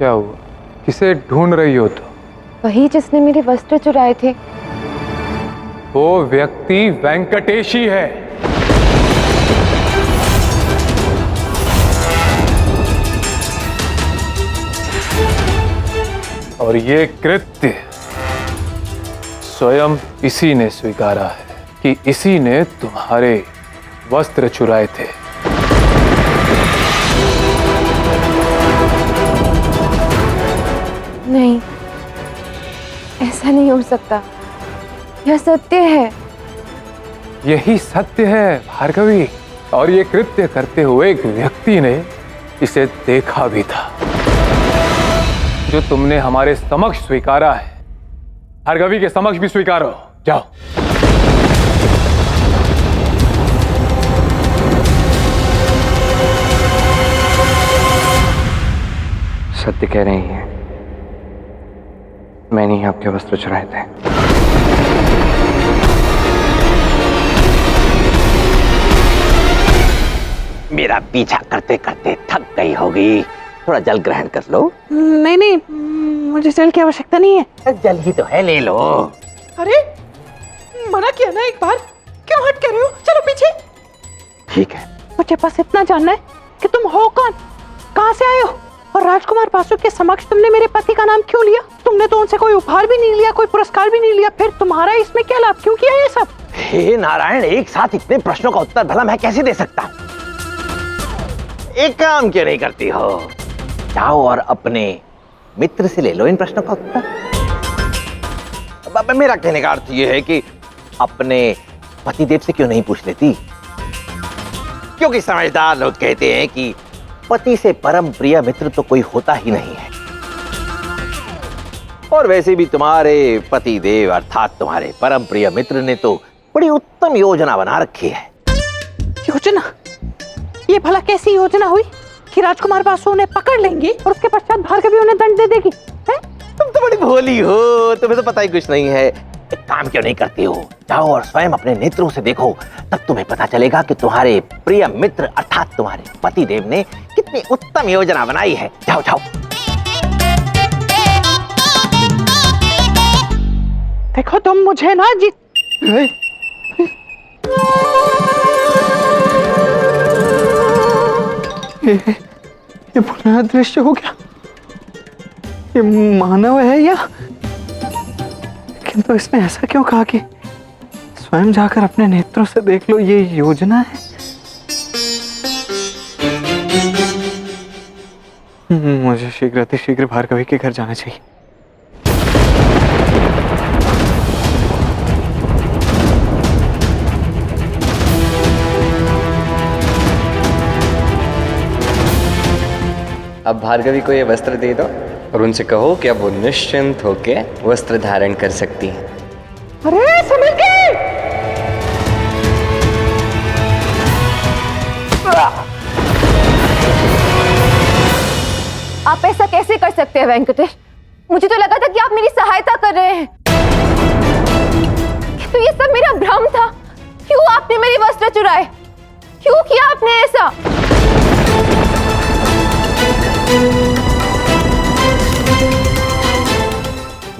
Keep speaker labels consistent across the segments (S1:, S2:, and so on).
S1: क्या हुआ? किसे ढूंढ रही हो तुम?
S2: वही जिसने मेरे वस्त्र चुराए थे।
S1: वो व्यक्ति वेंकटेश ही है। और ये कृत्य स्वयं इसी ने स्वीकारा है कि इसी ने तुम्हारे वस्त्र चुराए थे।
S2: नहीं, ऐसा नहीं हो सकता। यह सत्य है।
S1: यही सत्य है भार्गवी। और ये कृत्य करते हुए एक व्यक्ति ने इसे देखा भी था, जो तुमने हमारे समक्ष स्वीकारा है। भार्गवी के समक्ष भी स्वीकारो। जाओ।
S3: सत्य कह रही हैं, मैंने ही आपके वस्त्र चुराए थे।
S4: मेरा पीछा करते करते थक गई होगी, थोड़ा जल ग्रहण कर लो।
S5: नहीं नहीं, मुझे जल की आवश्यकता नहीं है।
S4: जल ही तो है, ले लो।
S5: अरे मना किया ना एक बार, क्यों हट कर रहे हो? चलो पीछे।
S4: ठीक है।
S5: मुझे बस इतना जानना है कि तुम हो कौन, कहाँ से आए हो, और राजकुमार बासु के समक्ष तुमने मेरे पति का नाम क्यों लिया? तुमने तो उनसे कोई उपहार भी नहीं लिया, कोई पुरस्कार भी नहीं लिया, फिर तुम्हारा इसमें क्या लाभ? क्यों किया ये सब?
S4: हे नारायण, एक साथ इतने प्रश्नों का उत्तर भला मैं कैसे दे सकता? एक काम क्यों नहीं करती हो? जाओ और अपने मित्र से ले लो इन प्रश्नों का उत्तर। मेरा कहने का अर्थ यह है कि अपने पतिदेव से क्यों नहीं पूछ लेती? क्योंकि समझदार लोग कहते हैं कि पति से परम प्रिय मित्र तो कोई होता ही नहीं है। और वैसे भी तुम्हारे पतिदेव अर्थात तुम्हारे परम प्रिय मित्र ने तो बड़ी उत्तम योजना बना रखी है।
S5: योजना? ये भला कैसी योजना हुई कि राजकुमार बासु उन्हें पकड़ लेंगी और उसके पश्चात भार्गवी उन्हें दंड दे देगी? है?
S4: तुम तो बड़ी भोली हो, तुम्हें तो पता ही कुछ नहीं है। एक काम क्यों नहीं करती हो? जाओ और स्वयं अपने नेत्रों से देखो, तब तुम्हें पता चलेगा कि तुम्हारे प्रिय मित्र अर्थात तुम्हारे पतिदेव ने कितनी उत्तम योजना बनाई है। जाओ जाओ।
S5: देखो तुम मुझे ना ये पुनः दृश्य हो गया। ये मानव है या? किंतु इसने ऐसा क्यों कहा कि स्वयं जाकर अपने नेत्रों से देख लो, ये योजना है? मुझे शीघ्र अतिशीघ्र भार्गवी के घर जाना चाहिए।
S3: अब भार्गवी को ये वस्त्र दे दो और उनसे कहो कि अब वो निश्चिंत होके वस्त्र धारण कर सकती हैं।
S5: अरे समझ गए?
S2: आप ऐसा कैसे कर सकते हैं वेंकटेश? मुझे तो लगा था कि आप मेरी सहायता कर रहे हैं। तो ये सब मेरा भ्रम था। क्यों आपने मेरे वस्त्र चुराए? क्यों किया आपने ऐसा?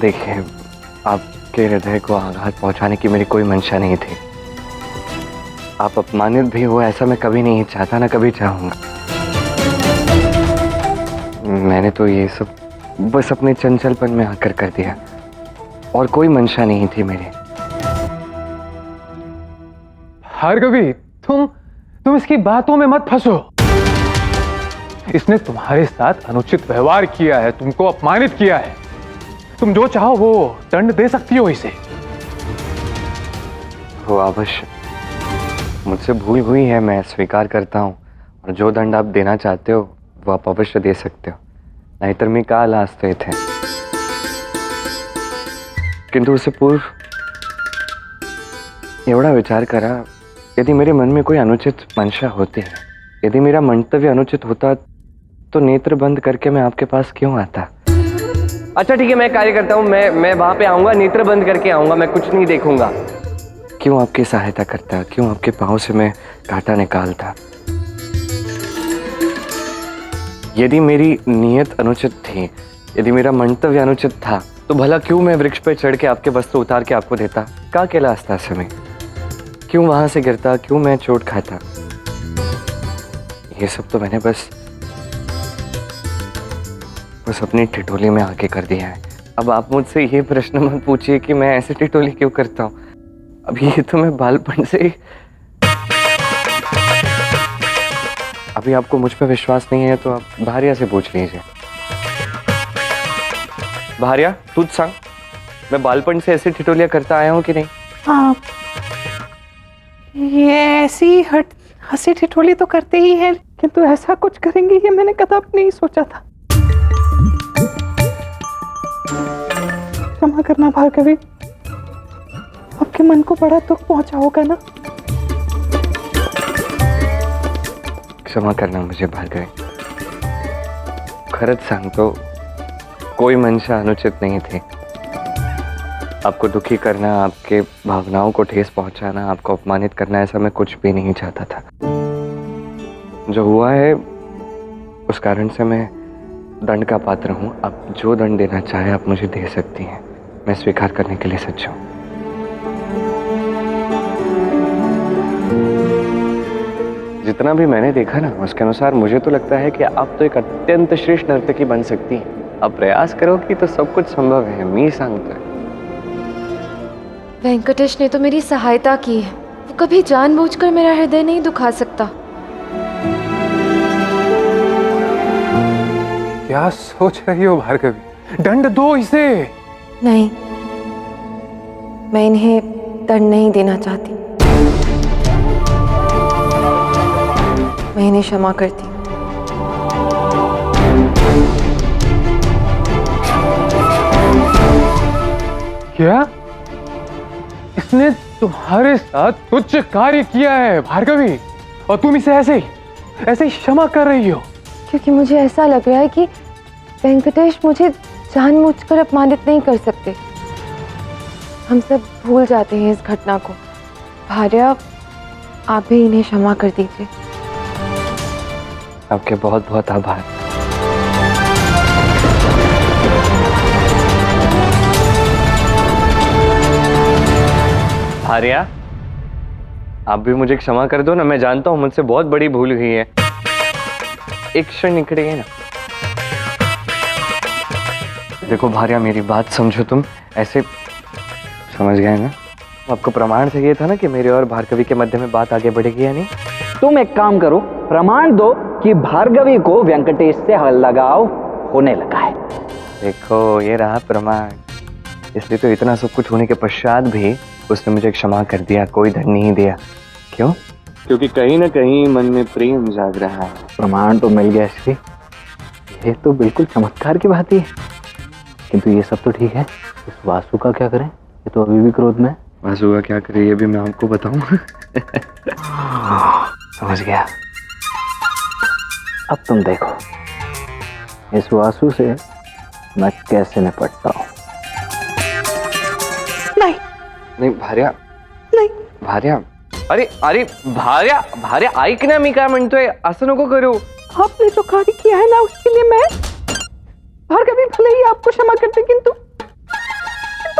S3: देखिए, आपके हृदय को आघात पहुंचाने की मेरी कोई मंशा नहीं थी। आप अपमानित भी हो ऐसा मैं कभी नहीं चाहता, ना कभी चाहूंगा। मैंने तो ये सब बस अपने चंचलपन में आकर कर दिया, और कोई मंशा नहीं थी मेरी।
S1: भार्गवी, तुम इसकी बातों में मत फंसो। इसने तुम्हारे साथ अनुचित व्यवहार किया है, तुमको अपमानित किया है। तुम जो चाहो वो दंड दे सकती हो इसे।
S3: वो अवश्य मुझसे भूल हुई है, मैं स्वीकार करता हूँ। और जो दंड आप देना चाहते हो वो आप अवश्य दे सकते हो, नाहीतर मी का आला असतो इथे। किंतु उससे पूर्व एवढा विचार करा, यदि मेरे मन में कोई अनुचित मंशा होती है, यदि मेरा मंतव्य अनुचित होता, तो नेत्र बंद करके मैं आपके पास क्यों आता? अच्छा ठीक है, मैं कार्य करता हूँ। मैं वहां पे आऊंगा, नेत्र बंद करके आऊंगा, मैं कुछ नहीं देखूंगा। क्यों आपकी सहायता करता? क्यों आपके पांव से मैं कांटा निकालता? यदि मेरी नीयत अनुचित थी, यदि मेरा मंतव्य अनुचित था, तो भला क्यों मैं वृक्ष पर चढ़ के आपके वस्त्र उतार के आपको देता? का केला आस्था से मैं क्यों वहां से गिरता? क्यों मैं चोट खाता? ये सब तो मैंने बस अपनी ठिठोली में आके कर दिया है। अब आप मुझसे ये प्रश्न मत पूछिए कि मैं ऐसे ठिठोली क्यों करता हूँ। अब ये तो मैं बालपन से ही। अभी आपको मुझ पर विश्वास नहीं है तो आप भारिया से पूछ लीजिए। भारिया, तूच सांग, मैं बालपन से ऐसे ठिठोलियां करता आया हूँ कि नहीं?
S5: हाँ, ये ऐसी हंसी ठिठोली तो करते ही हैं, किंतु ऐसा कुछ करेंगे ये मैंने कदापि नहीं सोचा था। क्षमा करना भार्गवी, आपके मन को बड़ा दुख पहुंचा होगा ना।
S3: क्षमा करना मुझे भार्गवी, खरंच सांगतो कोई मंशा अनुचित नहीं थी। आपको दुखी करना, आपके भावनाओं को ठेस पहुंचाना, आपको अपमानित करना, ऐसा मैं कुछ भी नहीं चाहता था। जो हुआ है उस कारण से मैं दंड का पात्र हूं। आप जो दंड देना चाहे आप मुझे दे सकती हैं, मैं स्वीकार करने के लिए सच्चा हूं। जितना भी मैंने देखा ना, उसके अनुसार मुझे तो लगता है कि आप तो एक अत्यंत श्रेष्ठ नर्तकी बन सकती हैं। आप प्रयास करोगी तो सब कुछ संभव है। मी सांगता है।
S2: वेंकटेश ने तो मेरी सहायता की है, वो कभी जानबूझकर मेरा हृदय नहीं दुखा सकता।
S1: क्या सोच रही हो भार्गवी? दंड दो इसे।
S2: नहीं, मैं इन्हें दंड नहीं देना चाहती, मैं इन्हें क्षमा करती हूँ।
S1: क्या? इसने तुम्हारे साथ तुच्छ कार्य किया है भार्गवी, और तुम इसे ऐसे ही क्षमा कर रही हो?
S2: क्योंकि मुझे ऐसा लग रहा है कि वेंकटेश मुझे जानबूझकर अपमानित नहीं कर सकते। हम सब भूल जाते हैं इस घटना को। भार्या, आप भी इन्हें क्षमा कर दीजिए।
S3: आपके बहुत बहुत आभार। भारिया, आप भी मुझे क्षमा कर दो ना। मैं जानता हूं मुझसे बहुत बड़ी भूल हुई है। एक क्षण निकलेगी ना। देखो भारिया, मेरी बात समझो। तुम ऐसे समझ गए ना? आपको प्रमाण चाहिए था ना कि मेरे और भार्गवी के मध्य में बात आगे बढ़ेगी या नहीं?
S6: तुम एक काम करो, प्रमाण दो कि भार्गवी को वेंकटेश से लगाव होने लगा है।
S3: देखो, ये रहा प्रमाण। इसलिए तो इतना सब कुछ होने के पश्चात भी उसने मुझे क्षमा कर दिया, कोई दंड नहीं दिया। क्यों? क्योंकि कहीं ना कहीं मन में प्रेम जाग रहा है।
S6: प्रमाण तो मिल गया श्री, ये तो बिल्कुल चमत्कार की बात ही है। किंतु ये सब तो ठीक है, इस वासु का क्या करें? ये तो अभी भी क्रोध में।
S3: वासु का क्या करे ये भी मैं आपको बताऊं?
S6: समझ गया। अब तुम देखो इस वासु से मैं कैसे निपटता हूं।
S5: नहीं
S3: नहीं भार्या,
S5: नहीं,
S3: भार्या, अरे अरे भार्या ऐक ना, मी काय म्हणतोय, असं नको करू।
S5: आपने जो कार्य किया है ना, उसके लिए मैं भार्गवी भले ही आपको क्षमा करती, किंतु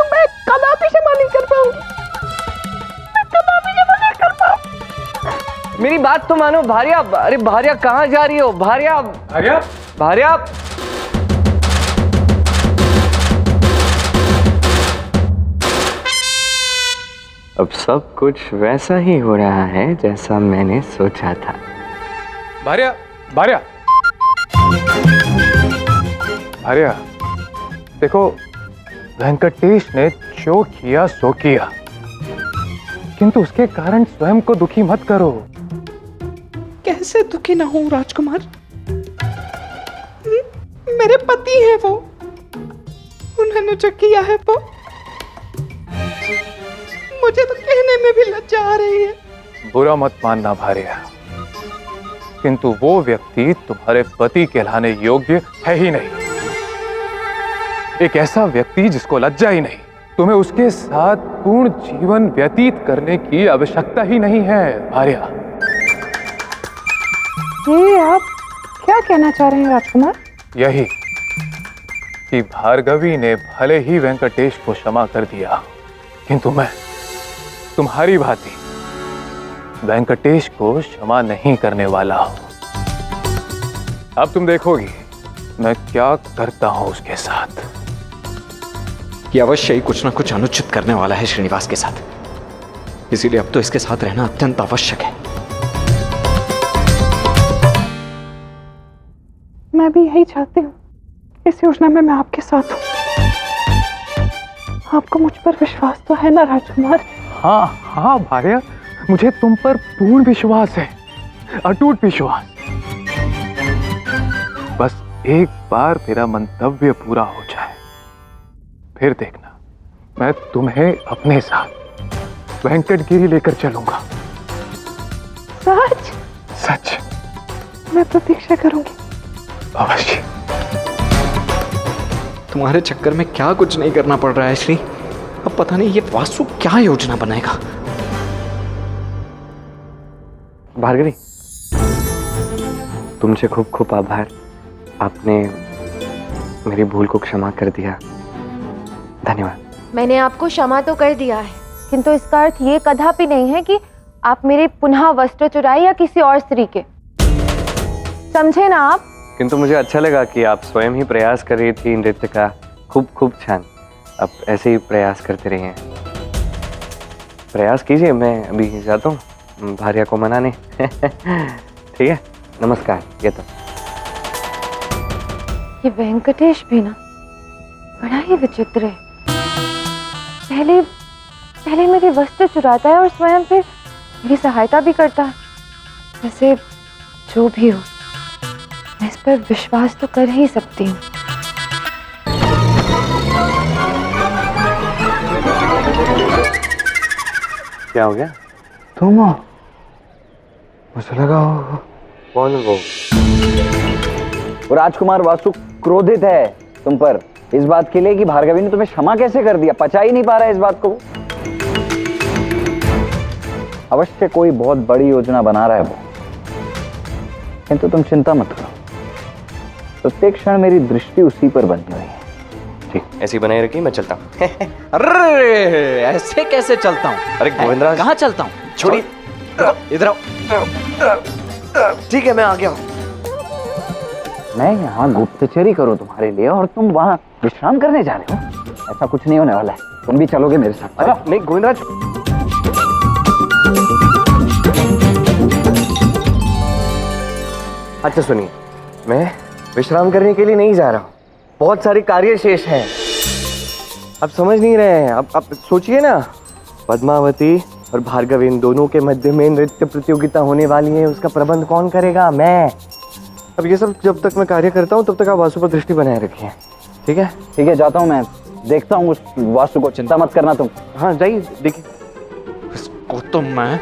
S5: मैं कदापि क्षमा नहीं कर पाऊंगी। मैं कदापि क्षमा नहीं कर पाऊंगी।
S3: मेरी बात तो मानो भार्या। अरे भार्या, कहाँ जा रही हो भार्या?
S1: भार्या,
S3: भार्या, अब सब कुछ वैसा ही हो रहा है जैसा मैंने सोचा था।
S1: भार्या, भार्या, भार्या, देखो, वेंकटेश ने जो किया सो किया, किंतु उसके कारण स्वयं को दुखी मत करो।
S5: कैसे दुखी ना हूं राजकुमार? मेरे पति हैं वो, उन्होंने जो किया है वो मुझे तो कहने में भी लज्जा आ रही है।
S1: बुरा मत मानना भार्या, किंतु वो व्यक्ति तुम्हारे पति कहलाने योग्य है ही नहीं। एक ऐसा व्यक्ति जिसको लज्जा ही नहीं। तुम्हें उसके साथ पूर्ण जीवन व्यतीत करने की आवश्यकता ही नहीं है भार्या।
S5: ये आप क्या क्या कहना चाह रहे हैं राजकुमार?
S1: यही कि भार्गवी ने भले ही वेंकटेश को क्षमा कर दिया, किंतु मैं तुम्हारी भांति वेंकटेश को क्षमा नहीं करने वाला हूं। अब तुम देखोगी मैं क्या करता हूं उसके साथ।
S7: ये अवश्य ही कुछ ना कुछ अनुचित करने वाला है श्रीनिवास के साथ, इसीलिए अब तो इसके साथ रहना अत्यंत आवश्यक है।
S5: मैं भी यही चाहती हूँ, इस योजना में मैं आपके साथ हूँ। आपको मुझ पर विश्वास तो है ना राजकुमार?
S1: हाँ हाँ भार्या, मुझे तुम पर पूर्ण विश्वास है, अटूट विश्वास। बस एक बार मेरा मंतव्य पूरा हो जाए, फिर देखना मैं तुम्हें अपने साथ वेंकटगिरी लेकर चलूंगा।
S5: सच?
S1: सच।
S5: मैं प्रतीक्षा करूंगी।
S1: अवश्य।
S7: तुम्हारे चक्कर में क्या कुछ नहीं करना पड़ रहा है श्री। अब पता नहीं ये वासु क्या योजना बनाएगा।
S3: भार्गवी, तुमसे खूब खूब आभार। आपने मेरी भूल को क्षमा कर दिया, धन्यवाद।
S2: मैंने आपको क्षमा तो कर दिया है, किंतु इसका अर्थ ये कदापि नहीं है कि आप मेरे पुनः वस्त्र चुराए या किसी और स्त्री के, समझे ना आप?
S3: किंतु मुझे अच्छा लगा कि आप स्वयं ही प्रयास कर रही थी नृत्य का। खूब खूब छान। अब ऐसे ही प्रयास करते रहिए। प्रयास कीजिए, मैं अभी जाता हूँ भार्या को मनाने। ठीक है, नमस्कार। ये तो
S2: ये वेंकटेश भी ना बड़ा ही विचित्र है। पहले मेरे वस्त्र चुराता है और स्वयं फिर मेरी सहायता भी करता है। वैसे जो भी हो, मैं इस पर विश्वास तो कर ही सकती हूँ।
S3: क्या हो गया?
S6: तुम हो? मुझे लगा हो।
S3: कौन वो?
S8: राजकुमार वासु क्रोधित है तुम पर इस बात के लिए कि भार्गवी ने तुम्हें क्षमा कैसे कर दिया। पचा ही नहीं पा रहा है इस बात को। अवश्य कोई बहुत बड़ी योजना बना रहा है वो, किंतु तुम चिंता मत करो। प्रत्येक क्षण मेरी दृष्टि उसी पर बनी हुई है।
S3: ठीक, ऐसी बनाए रखी, मैं चलता हूँ।
S7: अरे ऐसे कैसे चलता हूँ?
S3: अरे गोविंदराज,
S7: कहाँ चलता हूँ?
S3: छोड़िए,
S7: इधर आओ। ठीक है, मैं आ गया हूँ।
S8: मैं यहाँ गुप्तचरी करूँ तुम्हारे लिए और तुम वहाँ विश्राम करने जा रहे हो? ऐसा कुछ नहीं होने वाला है। तुम भी चलोगे मेरे साथ।
S3: अरे नहीं गोविंदराज, अच्छा सुनिए, मैं विश्राम करने के लिए नहीं जा रहा हूँ। बहुत सारे कार्य शेष हैं। आप समझ नहीं रहे हैं। आप सोचिए ना, पद्मावती और भार्गवी इन दोनों के मध्य में नृत्य प्रतियोगिता होने वाली है। उसका प्रबंध कौन करेगा? मैं। अब ये सब जब तक मैं कार्य करता हूँ तब तक आप वासु पर दृष्टि बनाए रखिए। ठीक है?
S8: ठीक है, जाता हूँ मैं। देखता हूँ उस वासु को। चिंता मत करना तुम।
S3: हाँ जाइए, देखिए।
S7: इसको तो मैं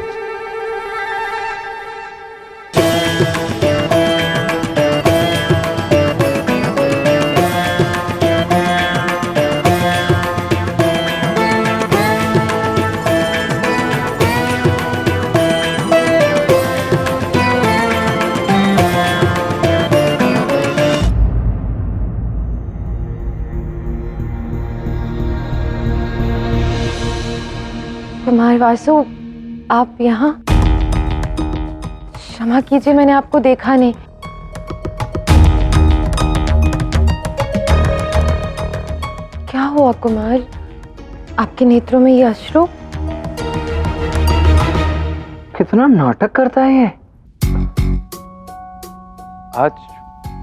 S2: कुमार वासु, आप यहाँ? क्षमा कीजिए, मैंने आपको देखा नहीं। क्या हुआ कुमार? आपके नेत्रों में ये अश्रु?
S6: कितना नाटक करता है ये।
S1: आज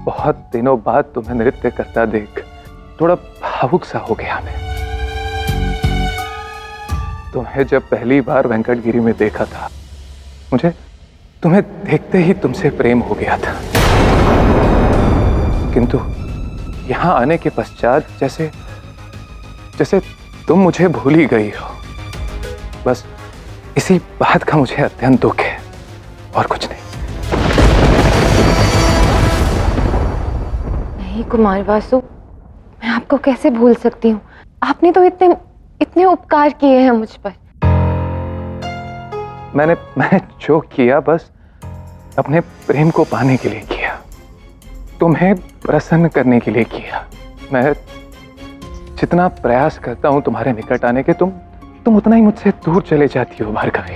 S1: बहुत दिनों बाद तुम्हें नृत्य करता देख थोड़ा भावुक सा हो गया मैं। तुम्हें जब पहली बार वेंकटगिरी में देखा था, मुझे तुम्हें देखते ही तुमसे प्रेम हो गया था, किंतु यहां आने के पश्चात जैसे तुम मुझे भूल ही गई हो। बस इसी बात का मुझे अत्यंत दुख है, और कुछ नहीं।
S2: नहीं कुमार वासु, मैं आपको कैसे भूल सकती हूँ? आपने तो इतने उपकार किए हैं मुझ पर।
S1: मैंने जो किया बस अपने प्रेम को पाने के लिए किया। तुम्हें प्रसन्न करने के लिए किया। मैं जितना प्रयास करता हूं तुम्हारे निकट आने के, तुम उतना ही मुझसे दूर चले जाती हो भार्गवी।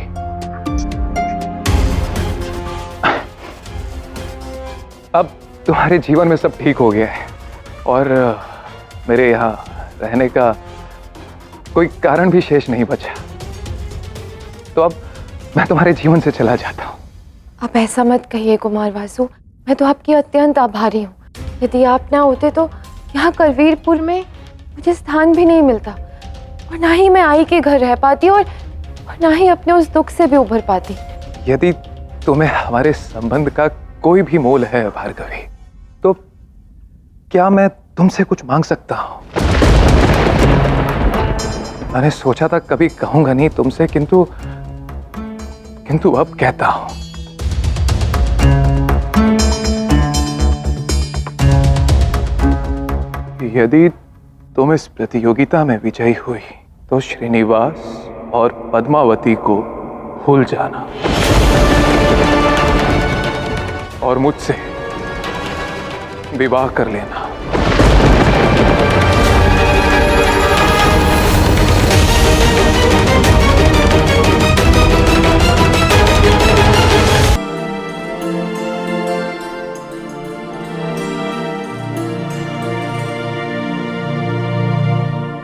S1: अब तुम्हारे जीवन में सब ठीक हो गया है और मेरे यहाँ रहने का कोई कारण भी शेष नहीं बचा, तो अब मैं तुम्हारे जीवन से चला जाता हूँ।
S2: आप ऐसा मत कहिए कुमार वासु, मैं तो आपकी अत्यंत आभारी हूँ। यदि आप ना होते तो यहाँ करवीरपुर में मुझे स्थान भी नहीं मिलता, और ना ही मैं आई के घर रह पाती और ना ही अपने उस दुख से भी उभर पाती।
S1: यदि तुम्हें हमारे संबंध का कोई भी मोल है भार्गवी, तो क्या मैं तुमसे कुछ मांग सकता हूँ? मैंने सोचा था कभी कहूंगा नहीं तुमसे, किंतु अब कहता हूं। यदि तुम इस प्रतियोगिता में विजयी हुई तो श्रीनिवास और पद्मावती को भूल जाना और मुझसे विवाह कर लेना।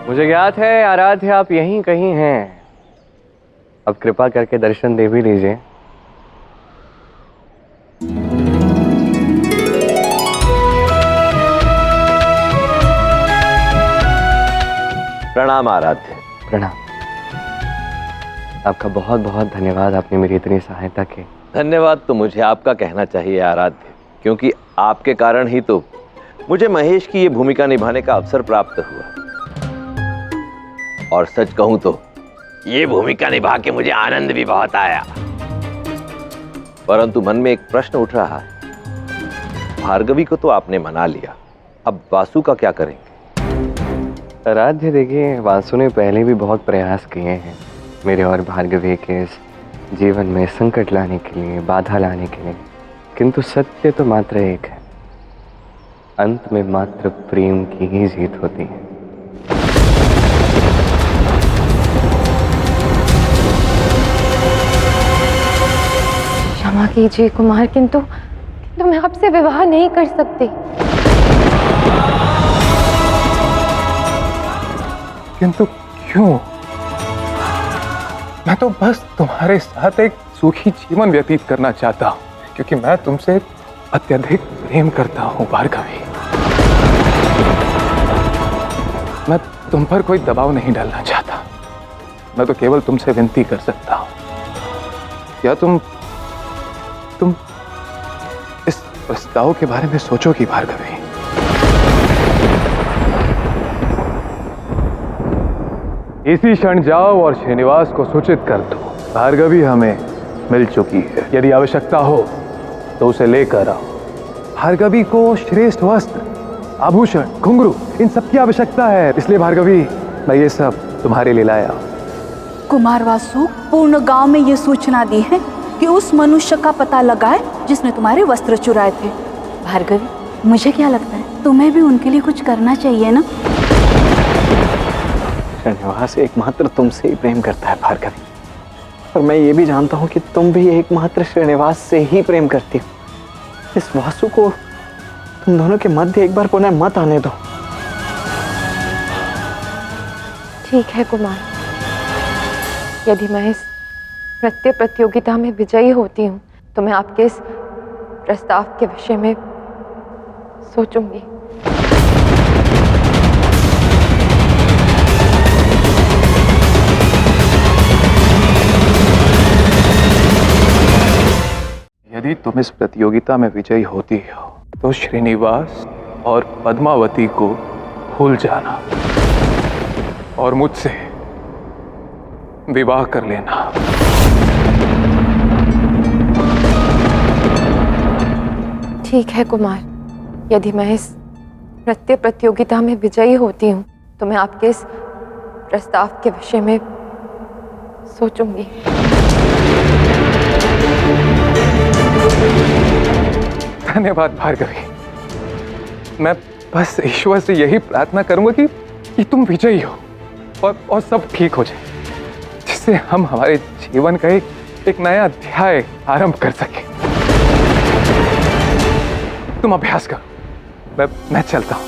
S3: मुझे ज्ञात है आराध्य आप यहीं कहीं हैं। अब कृपा करके दर्शन दे भी लीजिए।
S4: प्रणाम आराध्य।
S3: प्रणाम। आपका बहुत बहुत धन्यवाद, आपने मेरी इतनी सहायता की।
S4: धन्यवाद तो मुझे आपका कहना चाहिए आराध्य, क्योंकि आपके कारण ही तो मुझे महेश की ये भूमिका निभाने का अवसर प्राप्त हुआ। और सच कहूं तो ये भूमिका निभा के मुझे आनंद भी बहुत आया, परंतु मन में एक प्रश्न उठ रहा है। भार्गवी को तो आपने मना लिया, अब वासु का क्या करेंगे?
S3: आराध्य देखिए, वासु ने पहले भी बहुत प्रयास किए हैं मेरे और भार्गवी के इस जीवन में संकट लाने के लिए, बाधा लाने के लिए, किंतु सत्य तो मात्र एक है, अंत में मात्र प्रेम की ही जीत होती है।
S2: क्षमा कीजिए कुमार, किंतु मैं आपसे विवाह नहीं कर सकती।
S1: किंतु क्यों? मैं तो बस तुम्हारे साथ एक सुखी जीवन व्यतीत करना चाहता हूँ, क्योंकि मैं तुमसे अत्यधिक प्रेम करता हूँ भार्गवी। मैं तुम पर कोई दबाव नहीं डालना चाहता, मैं तो केवल तुमसे विनती कर सकता हूँ। क्या तुम इस प्रस्ताव के बारे में सोचोगी भार्गवी? इसी क्षण जाओ और श्रीनिवास को सूचित कर दो, भार्गवी हमें मिल चुकी है। यदि आवश्यकता हो तो उसे लेकर आओ। भार्गवी को श्रेष्ठ वस्त्र, आभूषण, घुंघरू, इन सब की आवश्यकता है, इसलिए भार्गवी मैं ये सब तुम्हारे लिए लाया हूं।
S9: कुमार वासु, पूर्ण गांव में ये सूचना दी है कि उस मनुष्य का पता लगाए जिसने तुम्हारे वस्त्र चुराए थे। भार्गवी, मुझे क्या लगता है तुम्हें भी उनके लिए कुछ करना चाहिए ना?
S8: श्रीनिवास एकमात्र तुमसे ही प्रेम करता है भार्गवी, और मैं ये भी जानता हूँ कि तुम भी एकमात्र श्रीनिवास से ही प्रेम करती हो। इस वासु को तुम दोनों के मध्य एक बार पुनः मत आने दो।
S2: ठीक है कुमार, यदि मैं इस नृत्य प्रतियोगिता में विजयी होती हूँ तो मैं आपके इस प्रस्ताव के विषय में सोचूंगी।
S1: यदि तुम इस प्रतियोगिता में विजयी होती हो तो श्रीनिवास और पद्मावती को भूल जाना और मुझसे विवाह कर लेना।
S2: ठीक है कुमार, यदि मैं इस नृत्य प्रतियोगिता में विजयी होती हूँ तो मैं आपके इस प्रस्ताव के विषय में सोचूंगी।
S1: धन्यवाद भार्गवी, मैं बस ईश्वर से यही प्रार्थना करूंगा कि तुम विजयी हो और सब ठीक हो जाए, जिससे हम हमारे जीवन का एक नया अध्याय आरंभ कर सके। तुम अभ्यास करो, मैं चलता हूं।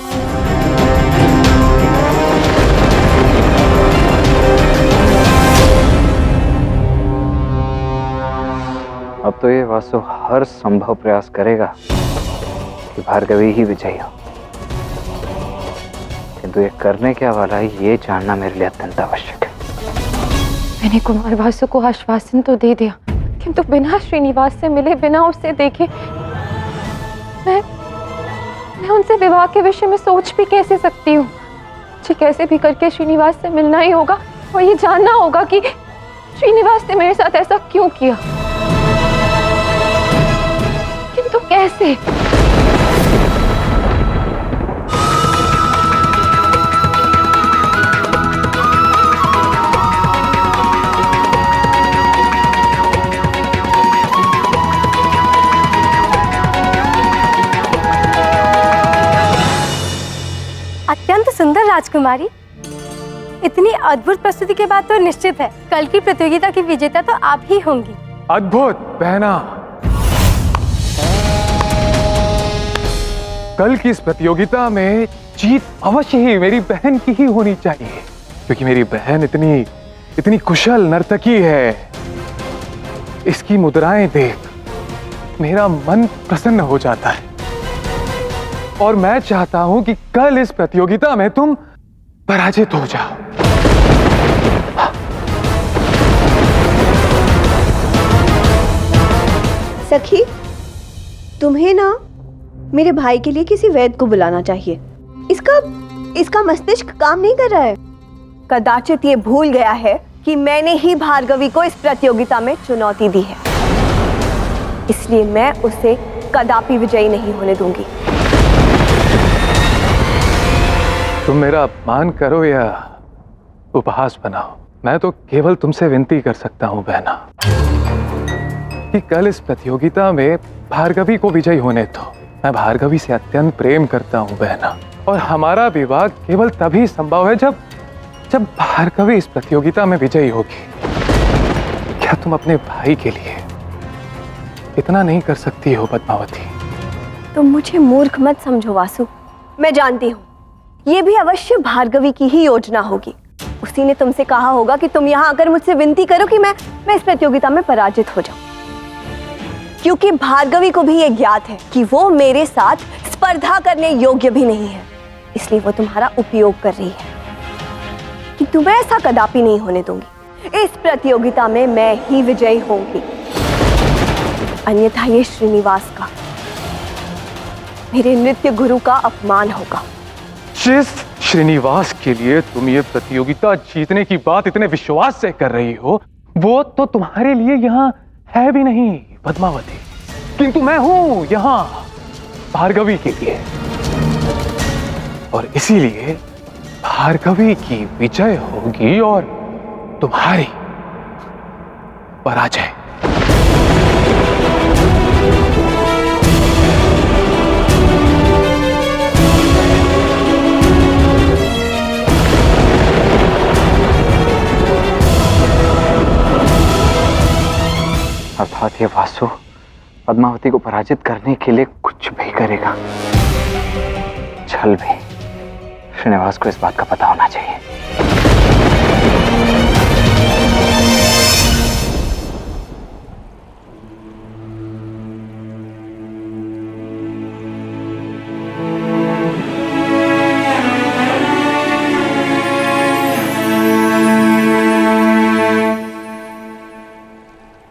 S6: अब तो ये वासु हर संभव प्रयास करेगा कि भार्गवी ही विजयी हो, किंतु ये करने क्या वाला है ये जानना मेरे लिए अत्यंत आवश्यक है।
S2: मैंने कुमार वासु को आश्वासन तो दे दिया, किंतु बिना श्रीनिवास से मिले, बिना उसे देखे मैं उनसे विवाह के विषय में सोच भी कैसे सकती हूँ। मुझे कैसे भी करके श्रीनिवास से मिलना ही होगा और ये जानना होगा कि श्रीनिवास ने मेरे साथ ऐसा क्यों किया, किंतु कैसे।
S10: अत्यंत सुंदर राजकुमारी, इतनी अद्भुत प्रस्तुति के बाद तो निश्चित है कल की प्रतियोगिता की विजेता तो आप ही होंगी।
S1: अद्भुत बहना, कल की इस प्रतियोगिता में जीत अवश्य ही मेरी बहन की ही होनी चाहिए, क्योंकि मेरी बहन इतनी कुशल नर्तकी है। इसकी मुद्राएं देख मेरा मन प्रसन्न हो जाता है और मैं चाहता हूं कि कल इस प्रतियोगिता में तुम पराजित हो जाओ।
S11: सखी, तुम्हें ना मेरे भाई के लिए किसी वैद्य को बुलाना चाहिए। इसका मस्तिष्क काम नहीं कर रहा है। कदाचित ये भूल गया है कि मैंने ही भार्गवी को इस प्रतियोगिता में चुनौती दी है, इसलिए मैं उसे कदापि विजयी नहीं होने दूंगी।
S1: तुम मेरा अपमान करो या उपहास बनाओ, मैं तो केवल तुमसे विनती कर सकता हूं बहना कि कल इस प्रतियोगिता में भार्गवी को विजयी होने दो। मैं भार्गवी से अत्यंत प्रेम करता हूं बहना, और हमारा विवाह केवल तभी संभव है जब भार्गवी इस प्रतियोगिता में विजयी होगी। क्या तुम अपने भाई के लिए इतना नहीं कर सकती हो पद्मावती?
S11: तुम मुझे मूर्ख मत समझो वासु, मैं जानती हूँ ये भी अवश्य भार्गवी की ही योजना होगी। उसी ने तुमसे कहा होगा कि तुम यहाँ आकर मुझसे विनती करो कि मैं इस प्रतियोगिता में पराजित हो जाऊं, क्योंकि भार्गवी को भी ये ज्ञात है कि वो मेरे साथ स्पर्धा करने योग्य भी नहीं है, इसलिए वो तुम्हारा उपयोग कर रही है। कि तुम्हें ऐसा कदापि नहीं होने दूंगी। इस प्रतियोगिता में मैं ही विजयी होंगी, अन्यथा ये श्रीनिवास का, मेरे नृत्य गुरु का अपमान होगा।
S1: जिस श्रीनिवास के लिए तुम ये प्रतियोगिता जीतने की बात इतने विश्वास से कर रही हो, वो तो तुम्हारे लिए यहाँ है भी नहीं पद्मावती, किंतु मैं हूं यहाँ भार्गवी के लिए, और इसीलिए भार्गवी की विजय होगी और तुम्हारी पराजय।
S6: अर्थात ये वासु पद्मावती को पराजित करने के लिए कुछ भी करेगा, छल भी। श्रीनिवास को इस बात का पता होना चाहिए।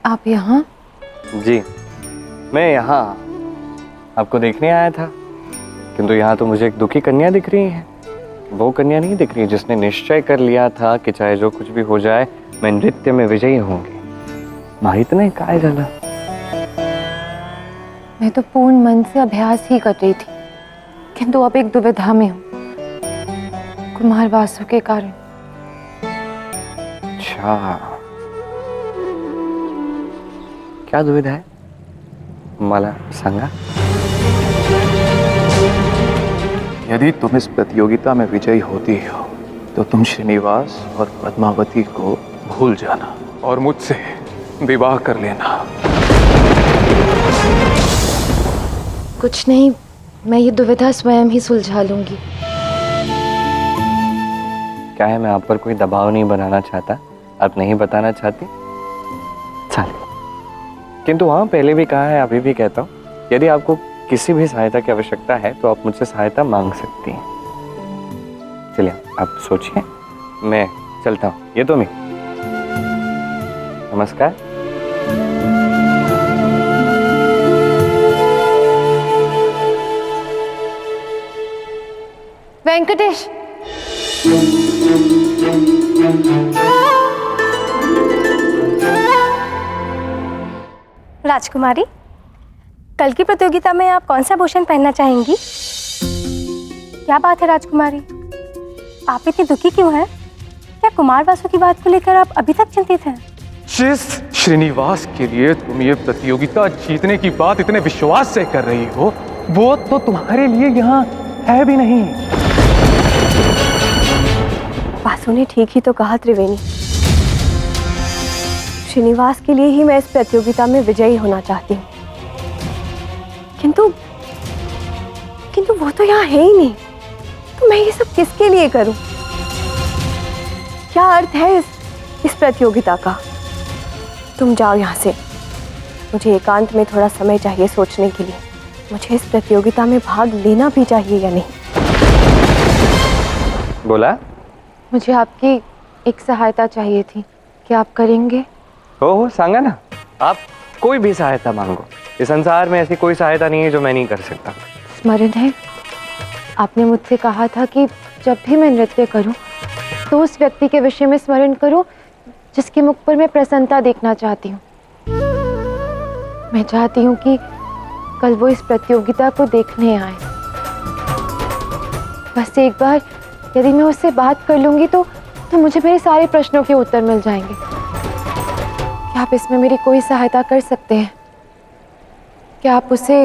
S2: आप यहाँ?
S3: जी, मैं यहाँ आपको देखने आया था, किंतु यहाँ तो मुझे एक दुखी कन्या दिख रही है। वो कन्या नहीं दिख रही जिसने निश्चय कर लिया था कि चाहे जो कुछ भी हो जाए मैं नृत्य में विजयी होंगी। माहित नहीं काय झाला।
S2: मैं तो पूर्ण मन से अभ्यास ही कर रही थी, किंतु अब एक दुविधा में हूँ कुमार वासु के कारण।
S3: अच्छा, क्या दुविधा है मला सांगा।
S1: यदि तुम इस प्रतियोगिता में विजयी होती हो तो तुम श्रीनिवास और पद्मावती को भूल जाना और मुझसे विवाह कर लेना।
S2: कुछ नहीं, मैं ये दुविधा स्वयं ही सुलझा लूंगी।
S3: क्या है, मैं आप पर कोई दबाव नहीं बनाना चाहता, आप नहीं बताना चाहती, चलिए। किंतु हाँ, पहले भी कहा है, अभी भी कहता हूँ, यदि आपको किसी भी सहायता की आवश्यकता है तो आप मुझसे सहायता मांग सकती हैं। चलिए आप सोचिए, मैं चलता हूँ। ये तो मैं, नमस्कार।
S2: वेंकटेश,
S10: राजकुमारी, कल की प्रतियोगिता में आप कौन सा आभूषण पहनना चाहेंगी? क्या बात है राजकुमारी, आप इतनी दुखी क्यों हैं? क्या कुमार वासु की बात को लेकर आप अभी तक चिंतित हैं?
S1: जिस श्रीनिवास के लिए तुम ये प्रतियोगिता जीतने की बात इतने विश्वास से कर रही हो, वो तो तुम्हारे लिए यहाँ है भी नहीं।
S11: वासु ने ठीक ही तो कहा त्रिवेणी। श्रीनिवास के लिए ही मैं इस प्रतियोगिता में विजयी होना चाहती हूँ, किंतु वो तो यहाँ है ही नहीं, तो मैं ये सब किसके लिए करूं? क्या अर्थ है इस प्रतियोगिता का? तुम जाओ यहाँ से, मुझे एकांत में थोड़ा समय चाहिए सोचने के लिए। मुझे इस प्रतियोगिता में भाग लेना भी चाहिए या नहीं।
S3: बोला,
S2: मुझे आपकी एक सहायता चाहिए थी, क्या आप करेंगे?
S3: हो सांगा ना, आप कोई भी सहायता मांगो। इस संसार में ऐसी कोई सहायता नहीं है जो मैं नहीं कर सकता।
S2: स्मरण है, आपने मुझसे कहा था कि जब भी मैं नृत्य करूं तो उस व्यक्ति के विषय में स्मरण करूं जिसके मुख पर मैं प्रसन्नता देखना चाहती हूँ। मैं चाहती हूँ कि कल वो इस प्रतियोगिता को देखने आए। बस एक बार यदि मैं उससे बात कर लूंगी तो मुझे मेरे सारे प्रश्नों के उत्तर मिल जाएंगे। क्या आप इसमें मेरी कोई सहायता कर सकते हैं? क्या आप उसे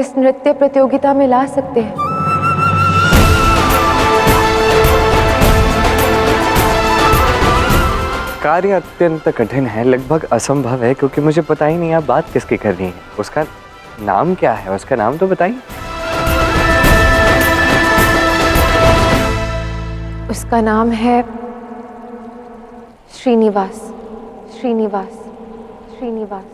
S2: इस नृत्य प्रतियोगिता में ला सकते हैं?
S3: कार्य अत्यंत कठिन है, लगभग असंभव है, क्योंकि मुझे पता ही नहीं आप बात किसकी कर रही हैं। उसका नाम क्या है? उसका नाम तो बताइए।
S2: उसका नाम है श्रीनिवास। श्रीनिवास, श्रीनिवास।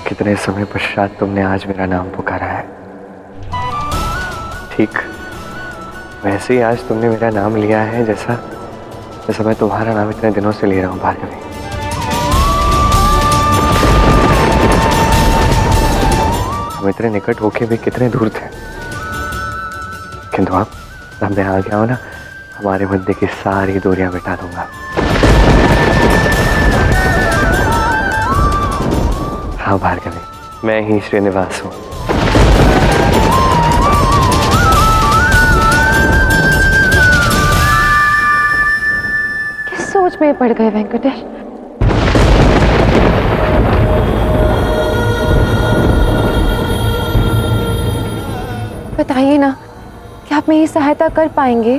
S3: कितने समय पश्चात तुमने आज मेरा नाम पुकारा है। ठीक वैसे ही आज तुमने मेरा नाम लिया है जैसा मैं तुम्हारा नाम इतने दिनों से ले रहा हूँ भार्गवी। हम इतने निकट होके भी कितने दूर थे, किंतु अब मैं आ गया हूँ ना, हमारे मध्य की सारी दूरियां मिटा दूंगा। हाँ भार्गवी, मैं ही श्रीनिवास हूँ।
S2: किस सोच में पड़ गए वेंकटेश? बताइए ना, क्या आप मेरी सहायता कर पाएंगे?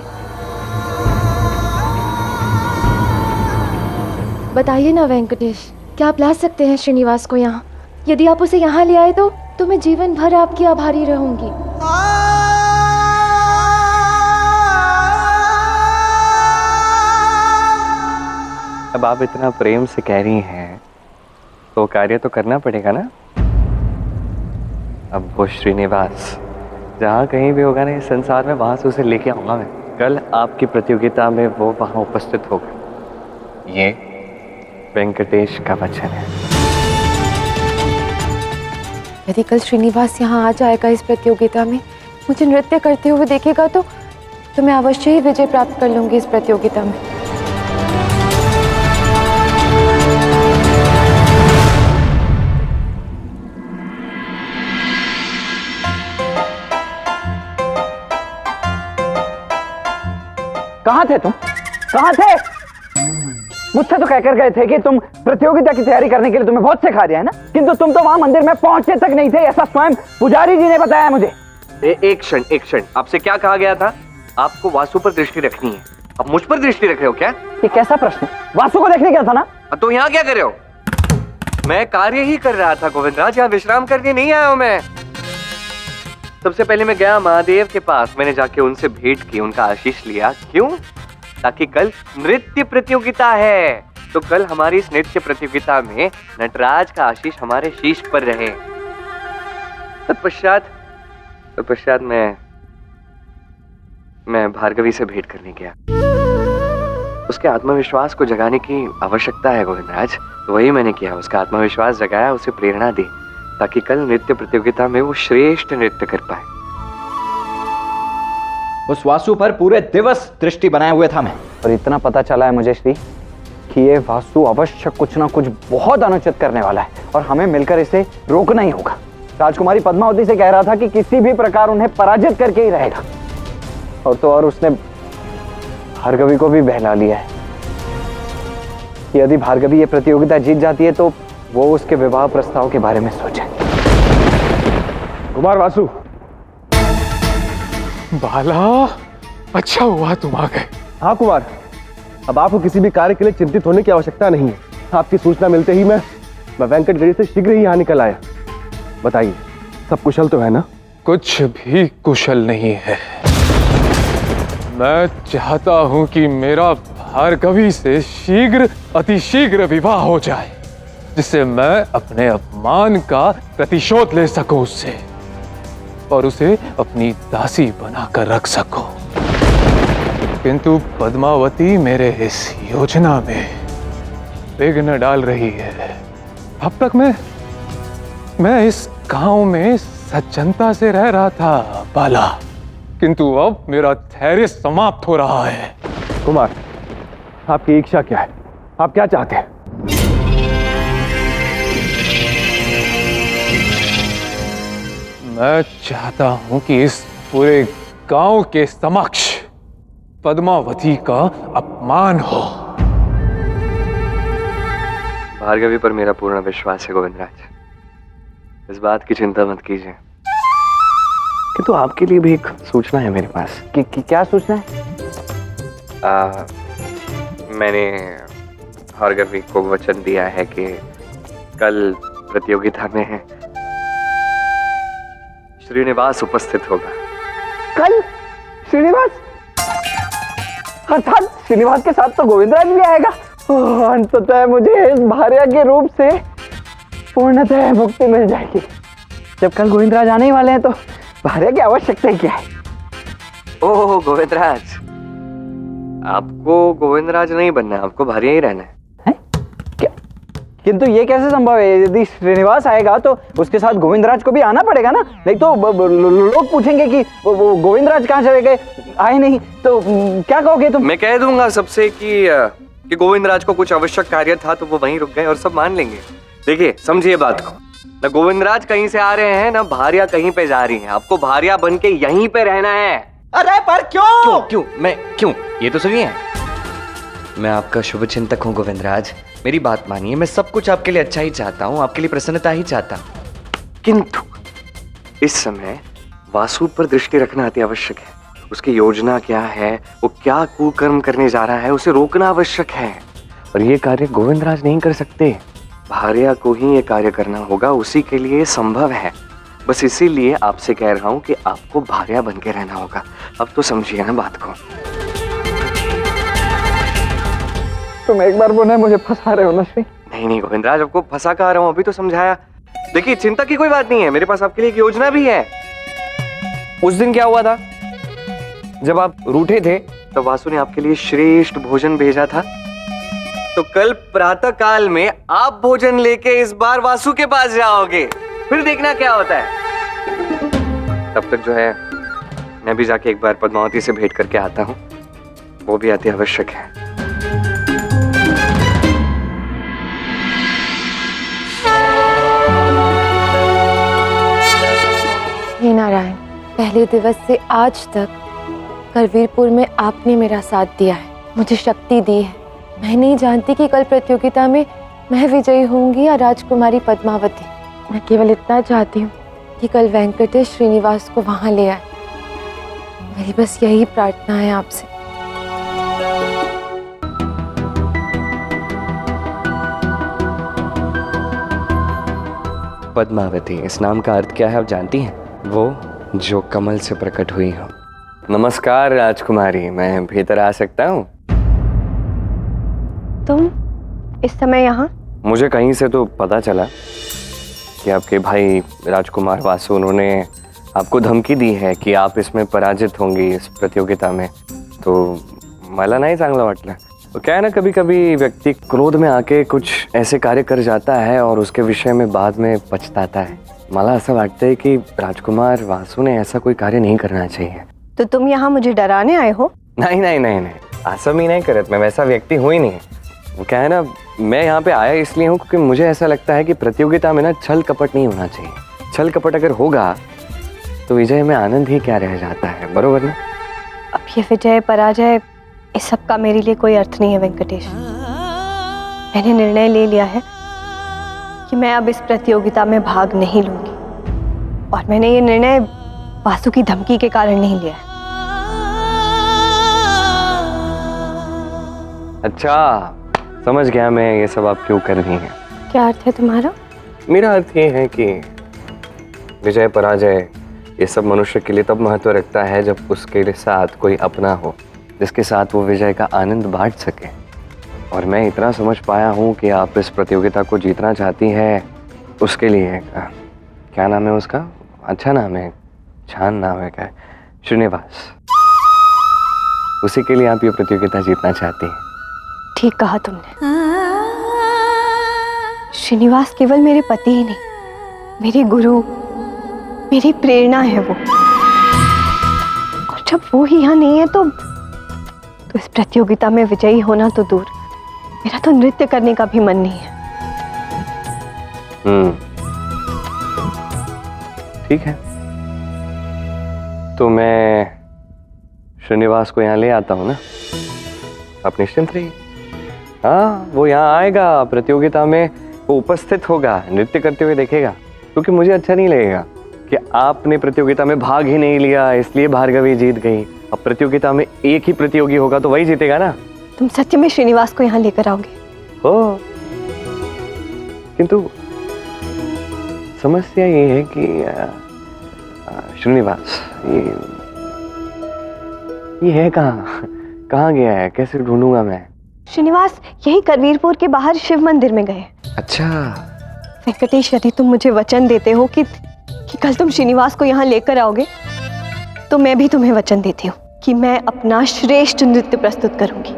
S2: बताइए ना वेंकटेश, क्या आप ला सकते हैं श्रीनिवास को यहाँ? यदि आप उसे यहाँ ले आए तो मैं जीवन भर आपकी आभारी रहूंगी।
S3: अब आप इतना प्रेम से कह रही हैं तो कार्य तो करना पड़ेगा ना। अब वो श्रीनिवास जहाँ कहीं भी होगा ना इस संसार में, वहां से उसे लेके आऊंगा मैं। कल आपकी प्रतियोगिता में वो वहां उपस्थित होगा, ये वेंकटेश का वचन है।
S2: यदि कल श्रीनिवास यहाँ आ जाएगा इस प्रतियोगिता में, मुझे नृत्य करते हुए देखेगा तो तो मैं अवश्य ही विजय प्राप्त कर लूंगी इस प्रतियोगिता में।
S8: कहाँ थे तुम? कहाँ थे? मुझसे तो कहकर गए थे कि तुम प्रतियोगिता की तैयारी करने के लिए तुम्हें बहुत सिखा दिया है ना, किंतु तुम तो वहां मंदिर में पहुंचे तक नहीं थे, ऐसा स्वयं पुजारी जी ने बताया मुझे।
S3: एक क्षण, आपसे क्या कहा गया था? आपको वासु पर दृष्टि रखनी है। अब मुझ पर दृष्टि रख रहे हो क्या?
S8: ये कैसा प्रश्न है? वासु को देखने गया था ना।
S3: तो यहाँ क्या कर रहे हो? मैं कार्य ही कर रहा था गोविंदराज, यहाँ विश्राम करने नहीं आया हूँ मैं। सबसे पहले मैं गया महादेव के पास, मैंने जाके उनसे भेंट की, उनका आशीष लिया। क्यों? ताकि कल नृत्य प्रतियोगिता है, तो कल हमारी इस नृत्य प्रतियोगिता में नटराज का आशीष हमारे शीश पर रहे। तत्पश्चात मैं भार्गवी से भेंट करने गया। उसके आत्मविश्वास को जगाने की आवश्यकता है गोविंदराज, तो वही मैंने किया। उसका आत्मविश्वास जगाया, उसे प्रेरणा दी, ताकि कल नृत्य प्रतियोगिता में वो श्रेष्ठ नृत्य कर पाए।
S8: उस वासु पर पूरे दिवस दृष्टि बनाए हुए था मैं, और इतना पता चला है मुझे श्री कि ये वासु अवश्य कुछ ना कुछ बहुत अनुचित करने वाला है, और हमें मिलकर इसे रोकना ही होगा। राजकुमारी पद्मावती से कह रहा था कि किसी भी प्रकार उन्हें पराजित करके ही रहेगा, और तो और उसने भार्गवी को भी बहला लिया है। यदि भार्गवी ये प्रतियोगिता जीत जाती है तो वो उसके विवाह प्रस्ताव के बारे में सोचे।
S1: कुमार वासु, बाला, अच्छा हुआ तुम आ गए।
S12: हाँ कुमार, अब आपको किसी भी कार्य के लिए चिंतित होने की आवश्यकता नहीं है। आपकी सूचना मिलते ही मैं वेंकटगिरी से शीघ्र ही यहाँ निकल आया। बताइए, सब कुशल तो है ना?
S1: कुछ भी कुशल नहीं है। मैं चाहता हूं कि मेरा भार्गवी से अतिशीघ्र विवाह हो जाए, जिससे मैं अपने अपमान का प्रतिशोध ले सकूं उससे, और उसे अपनी दासी बनाकर रख सकूं। किंतु पद्मावती मेरे इस योजना में विघ्न डाल रही है। अब तक मैं इस गांव में सज्जनता से रह रहा था बाला, किंतु अब मेरा धैर्य समाप्त हो रहा है।
S12: कुमार, आपकी इच्छा क्या है? आप क्या चाहते हैं?
S1: मैं चाहता हूं कि इस पूरे गांव के समक्ष पद्मावती का अपमान हो।
S3: भार्गवी पर मेरा पूर्ण विश्वास है गोविंदराज, इस बात की चिंता मत कीजिए। किंतु आपके लिए भी एक सूचना है मेरे पास।
S8: क्या सूचना है?
S3: मैंने भार्गवी को वचन दिया है कि कल प्रतियोगिता में श्रीनिवास उपस्थित होगा।
S8: कल श्रीनिवास? अर्थात श्रीनिवास के साथ तो गोविंदराज भी आएगा। अंततः मुझे इस भार्या के रूप से पूर्णतः मुक्ति मिल जाएगी। जब कल गोविंदराज आने ही वाले हैं तो भार्या की आवश्यकता ही क्या है?
S3: ओह गोविंदराज, आपको गोविंदराज नहीं बनना है, आपको भार्या ही रहना है।
S8: किंतु ये कैसे संभव है? यदि श्रीनिवास आएगा तो उसके साथ गोविंदराज को भी आना पड़ेगा ना, नहीं तो लोग पूछेंगे कि वो गोविंदराज कहाँ चले गए, आए नहीं, तो क्या कहोगे तुम?
S3: मैं कह दूंगा सबसे कि गोविंदराज को कुछ आवश्यक कार्य था तो वो वहीं रुक गए, और सब मान लेंगे। देखिए, समझिए बात को, न गोविंदराज कहीं से आ रहे हैं, न भार्या कहीं पे जा रही है। आपको भार्या बन के यहीं पे रहना है।
S8: अरे पर क्यों?
S3: क्यों? ये तो सुनिए, मैं आपका शुभ चिंतक हूँ गोविंदराज, मेरी बात मानिए। मैं सब कुछ आपके लिए अच्छा ही चाहता हूँ, आपके लिए प्रसन्नता ही चाहता हूँ, किंतु इस समय वासु पर दृष्टि रखना अति आवश्यक है। उसकी योजना क्या है, वो क्या कुकर्म करने जा रहा है, उसे रोकना आवश्यक है। और ये कार्य गोविंदराज नहीं कर सकते, भार्या को ही ये कार्य करना होगा, उसी के लिए संभव है। बस इसीलिए आपसे कह रहा हूँ कि आपको भार्या बन के रहना होगा। अब तो समझिए ना बात को।
S8: तुम एक बार बोले मुझे फंसा रहे हो ना श्री?
S3: नहीं गोविंदराज, आपको फंसा कह रहा हूँ, अभी तो समझाया। देखिए, चिंता की कोई बात नहीं है, मेरे पास आपके लिए एक योजना भी है। उस दिन क्या हुआ था, जब आप रूठे थे तो वासु ने आपके लिए श्रेष्ठ भोजन भेजा था। तो कल प्रातः काल में आप भोजन लेके इस बार वासु के पास जाओगे, फिर देखना क्या होता है। तब तक जो है मैं भी जाके एक बार पद्मावती से भेंट करके आता हूँ, वो भी अति आवश्यक है।
S2: हे नारायण, पहले दिवस से आज तक करवीरपुर में आपने मेरा साथ दिया है, मुझे शक्ति दी है। मैं नहीं जानती कि कल प्रतियोगिता में मैं विजयी होंगी या राजकुमारी पद्मावती। मैं केवल इतना चाहती हूँ कि कल वेंकटेश श्रीनिवास को वहां ले आए। मेरी बस यही प्रार्थना है आपसे।
S3: पद्मावती, इस नाम का अर्थ क्या है आप जानती हैं? वो जो कमल से प्रकट हुई हो। नमस्कार राजकुमारी, मैं भीतर आ सकता हूँ?
S11: तुम इस समय यहाँ?
S3: मुझे कहीं से तो पता चला कि आपके भाई राजकुमार वासु, उन्होंने आपको धमकी दी है कि आप इसमें पराजित होंगी इस प्रतियोगिता में। तो मला नहीं चांगलं वाटलं। तो क्या है ना, कभी कभी व्यक्ति क्रोध में आके कुछ ऐसे कार्य कर जाता है और उसके विषय में बाद में पछताता है। मला ऐसा वाटता है कि राजकुमार वासु ने ऐसा कोई कार्य नहीं करना चाहिए।
S11: तो तुम यहाँ मुझे डराने आए हो?
S3: नहीं नहीं नहीं नहीं, ऐसा मैं नहीं करत, मैं वैसा व्यक्ति हूँ ही नहीं। वो क्या है ना, मैं यहाँ पे आया इसलिए हूँ क्योंकि मुझे ऐसा लगता है कि प्रतियोगिता में ना छल कपट नहीं होना चाहिए। छल कपट अगर होगा तो विजय में आनंद ही क्या रह जाता है, बरोबर ना?
S11: अब ये विजय पराजय इस सब का मेरे लिए कोई अर्थ नहीं है वेंकटेश। मैंने निर्णय ले लिया है कि मैं अब इस प्रतियोगिता में भाग नहीं लूंगी, और मैंने ये निर्णय वासु की धमकी के कारण नहीं लिया है।
S3: अच्छा, समझ गया मैं ये सब आप क्यों कर रही हैं।
S11: क्या अर्थ है तुम्हारा?
S3: मेरा अर्थ ये है कि विजय पराजय ये सब मनुष्य के लिए तब महत्व रखता है जब उसके साथ कोई अपना हो, जिसके साथ वो विजय का आनंद बांट सके। और मैं इतना समझ पाया हूँ कि आप इस प्रतियोगिता को जीतना चाहती हैं, उसके लिए क्या नाम है उसका? अच्छा नाम है, छान नाम है, क्या? श्रीनिवास। उसी के लिए आप ये प्रतियोगिता जीतना चाहती हैं।
S11: ठीक कहा तुमने। श्रीनिवास केवल मेरे पति ही नहीं, मेरे गुरु, मेरी प्रेरणा है वो। और जब वो ही यहाँ नहीं है तो इस प्रतियोगिता में विजयी होना तो दूर, मेरा तो नृत्य करने का भी मन नहीं है।
S3: ठीक है, तो मैं श्रीनिवास को यहाँ ले आता हूँ ना, आप निश्चिंत रहिए। हाँ, वो यहाँ आएगा प्रतियोगिता में, वो उपस्थित होगा, नृत्य करते हुए देखेगा। क्योंकि मुझे अच्छा नहीं लगेगा कि आपने प्रतियोगिता में भाग ही नहीं लिया इसलिए भार्गवी जीत गई। अब प्रतियोगिता में एक ही प्रतियोगी होगा तो वही जीतेगा ना।
S11: तुम सत्य में श्रीनिवास को यहाँ लेकर आओगे? हो,
S3: किंतु समस्या ये है कि श्रीनिवास ये है कहाँ गया है, कैसे ढूंढूंगा मैं?
S11: श्रीनिवास यही करवीरपुर के बाहर शिव मंदिर में गए।
S3: अच्छा
S11: वेंकटेश, यदि तुम मुझे वचन देते हो कि कल तुम श्रीनिवास को यहाँ लेकर आओगे, तो मैं भी तुम्हें वचन देती हूँ कि मैं अपना श्रेष्ठ नृत्य प्रस्तुत करूंगी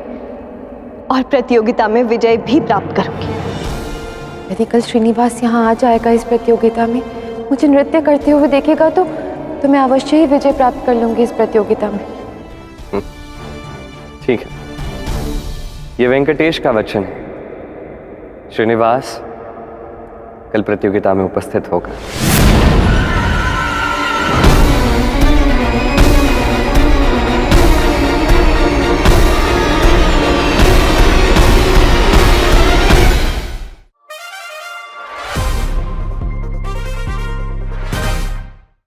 S11: और प्रतियोगिता में विजय भी प्राप्त करूंगी।
S2: यदि कल श्रीनिवास यहाँ आ जाएगा इस प्रतियोगिता में, मुझे नृत्य करते हुए देखेगा तो मैं अवश्य ही विजय प्राप्त कर लूंगी इस प्रतियोगिता में।
S3: ठीक है, ये वेंकटेश का वचन है। श्रीनिवास कल प्रतियोगिता में उपस्थित होगा।